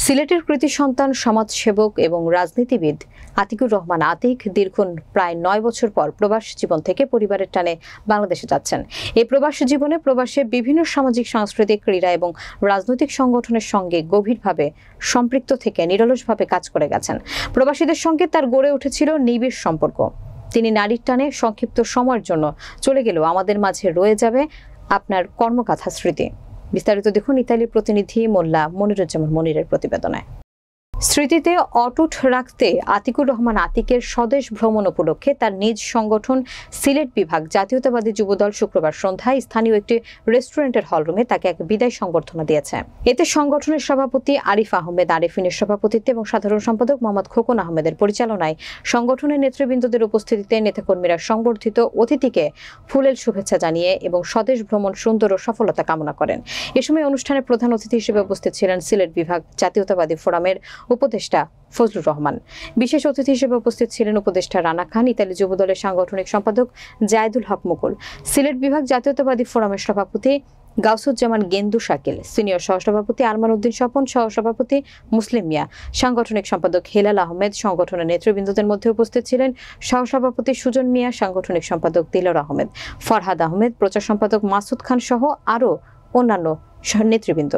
সিলেটের কৃতি সন্তান সমাজসেবক এবং রাজনীতিবিদ আতিকুর রহমান আতিক দীর্ঘ প্রায় 9 বছর পর প্রবাস জীবন থেকে পরিবারের টানে বাংলাদেশে যাচ্ছেন। এই প্রবাস জীবনে প্রবাসে বিভিন্ন সামাজিক, সাংস্কৃতিক, ক্রীড়া এবং রাজনৈতিক সংগঠনের সঙ্গে গভীরভাবে সম্পৃক্ত থেকে নিরলসভাবে কাজ করে গেছেন। প্রবাসীদের সঙ্গে তার গড়ে উঠেছিল নিবিড় সম্পর্ক। তিনি নারীর টানে সংক্ষিপ্ত সময়ের জন্য চলে গেলেও আমাদের মাঝে রয়ে যাবে আপনার কর্মগাথা স্মৃতি। বিস্তারিত দেখুন ইতালির প্রতিনিধি মোল্লা মনিরুজ্জামান মনিরের প্রতিবেদনায়। স্মৃতিতে অটুট রাখতে আতিকুর রহমান আতিকের স্বদেশ ভ্রমণ উপলক্ষে তার নিজ সংগঠন সিলেট বিভাগ জাতীয়তাবাদী যুবদল শুক্রবার সন্ধ্যায় স্থানীয় একটি রেস্টুরেন্টের হলরুমে তাকে এক বিদায় সংবর্ধনা দিয়েছে। এতে সংগঠনের সভাপতি আরিফ আহমেদ আরিফিনের সভাপতিত্বে এবং সাধারণ সম্পাদক মোহাম্মদ খোকন আহমেদের পরিচালনায় সংগঠনের নেতৃবৃন্দদের উপস্থিতিতে নেতাকর্মীরা সংবর্ধিত অতিথিকে ফুলেল শুভেচ্ছা জানিয়ে এবং স্বদেশ ভ্রমণ সুন্দর ও সফলতা কামনা করেন। এ সময় অনুষ্ঠানে প্রধান অতিথি হিসেবে উপস্থিত ছিলেন সিলেট বিভাগ জাতীয়তাবাদী ফোরামের উপদেষ্টা ফজলুর রহমান। বিশেষ অতিথি হিসেবে উপস্থিত ছিলেন উপদেষ্টা রানা খান, ইতালি যুবদলের সাংগঠনিক সম্পাদক জায়েদুল হক মুকুল, সিলেট বিভাগ জাতীয়তাবাদী ফোরামের সভাপতি গাউসুজ্জামান গেন্দু শাকিল, সিনিয়র সহসভাপতি আরমান উদ্দিন স্বপন, সহসভাপতি মুসলিম মিয়া, সাংগঠনিক সম্পাদক হেলাল আহমেদ। সংগঠনের নেতৃবৃন্দদের মধ্যে উপস্থিত ছিলেন সহসভাপতি সুজন মিয়া, সাংগঠনিক সম্পাদক দিলর আহমেদ, ফরহাদ আহমেদ, প্রচার সম্পাদক মাসুদ খান সহ আরও অন্যান্য নেতৃবৃন্দ।